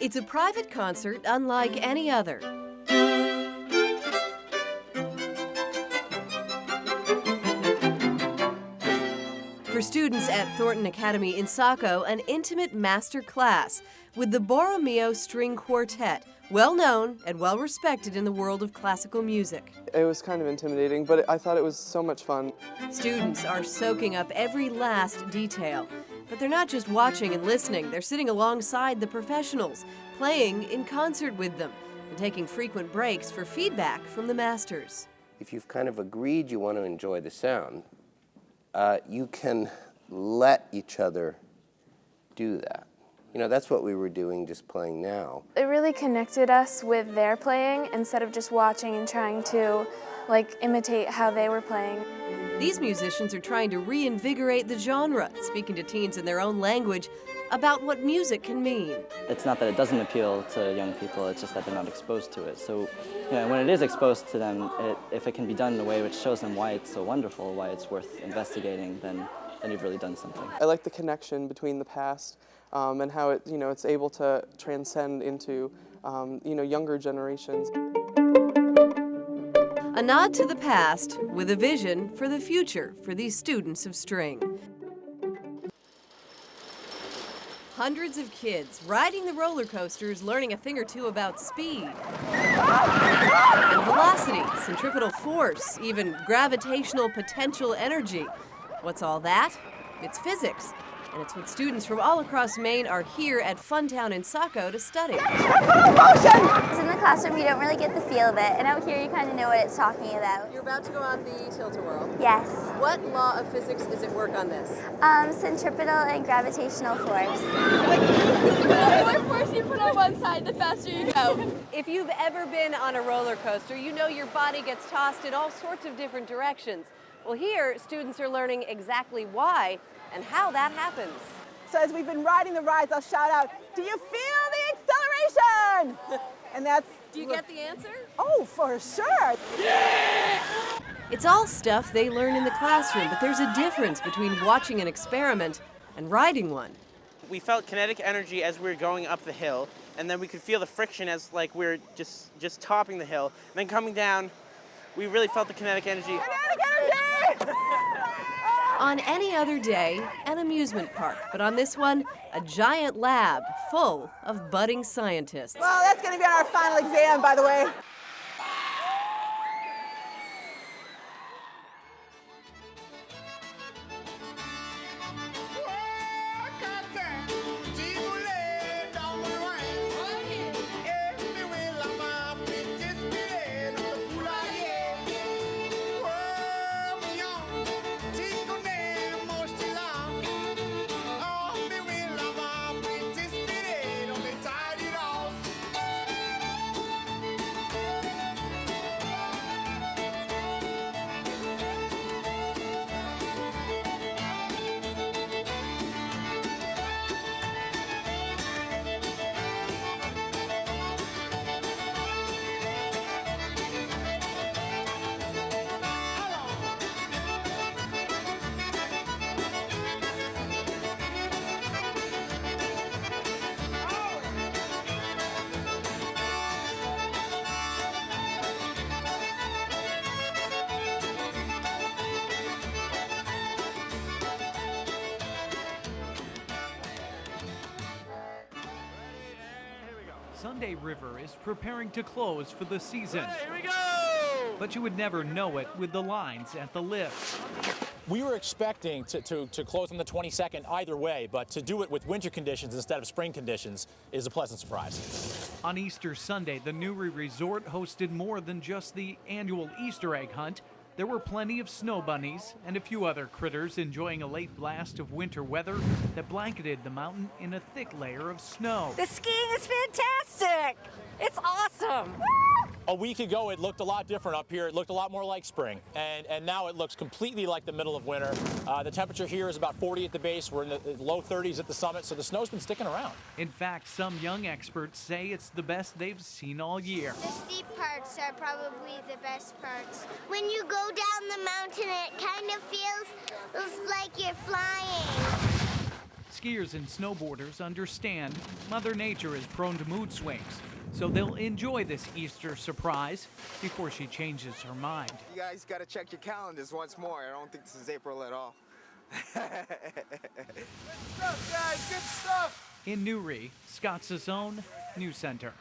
It's a private concert unlike any other. For students at Thornton Academy in Saco, an intimate master class with the Borromeo String Quartet, well known and well respected in the world of classical music. It was kind of intimidating, but I thought it was so much fun. Students are soaking up every last detail, but they're not just watching and listening, they're sitting alongside the professionals, playing in concert with them, and taking frequent breaks for feedback from the masters. If you've kind of agreed you want to enjoy the sound, you can let each other do that. You know, that's what we were doing just playing now. It really connected us with their playing instead of just watching and trying to imitate how they were playing. These musicians are trying to reinvigorate the genre, speaking to teens in their own language about what music can mean. It's not that it doesn't appeal to young people, it's just that they're not exposed to it. So, when it is exposed to them, if it can be done in a way which shows them why it's so wonderful, why it's worth investigating, then you've really done something. I like the connection between the past and how it's able to transcend into younger generations. A nod to the past with a vision for the future for these students of string. Hundreds of kids riding the roller coasters, learning a thing or two about speed and velocity, centripetal force, even gravitational potential energy. What's all that? It's physics, and it's what students from all across Maine are here at Funtown in Saco to study. Because in the classroom you don't really get the feel of it, and out here you kind of know what it's talking about. You're about to go on the tilt-a-whirl. Yes. What law of physics is at work on this? Centripetal and gravitational force. The more force you put on one side, the faster you go. If you've ever been on a roller coaster, you know your body gets tossed in all sorts of different directions. Well, here, students are learning exactly why and how that happens. So as we've been riding the rides, I'll shout out, "Do you feel the acceleration?" And that's... Do you get the answer? Oh, for sure. Yeah! It's all stuff they learn in the classroom, but there's a difference between watching an experiment and riding one. We felt kinetic energy as we were going up the hill, and then we could feel the friction as we were just topping the hill. And then coming down, we really felt the kinetic energy. Kinetic energy! On any other day, an amusement park, but on this one, a giant lab full of budding scientists. Well, that's going to be on our final exam, by the way. Sunday River is preparing to close for the season. Hey, here we go! But you would never know it with the lines at the lift. We were expecting to close on the 22nd either way, but to do it with winter conditions instead of spring conditions is a pleasant surprise. On Easter Sunday, the Newry Resort hosted more than just the annual Easter egg hunt. There were plenty of snow bunnies and a few other critters enjoying a late blast of winter weather that blanketed the mountain in a thick layer of snow. The skiing is fantastic! It's awesome! A week ago, it looked a lot different up here. It looked a lot more like spring, and now it looks completely like the middle of winter. The temperature here is about 40 at the base. We're in the low 30s at the summit, so the snow's been sticking around. In fact, some young experts say it's the best they've seen all year. The steep parts are probably the best parts. When you go down the mountain, it kind of feels like you're flying. Skiers and snowboarders understand Mother Nature is prone to mood swings, so they'll enjoy this Easter surprise before she changes her mind. You guys got to check your calendars once more. I don't think this is April at all. Good stuff, guys. Good stuff. In Newry, Scott Sassone, News Center.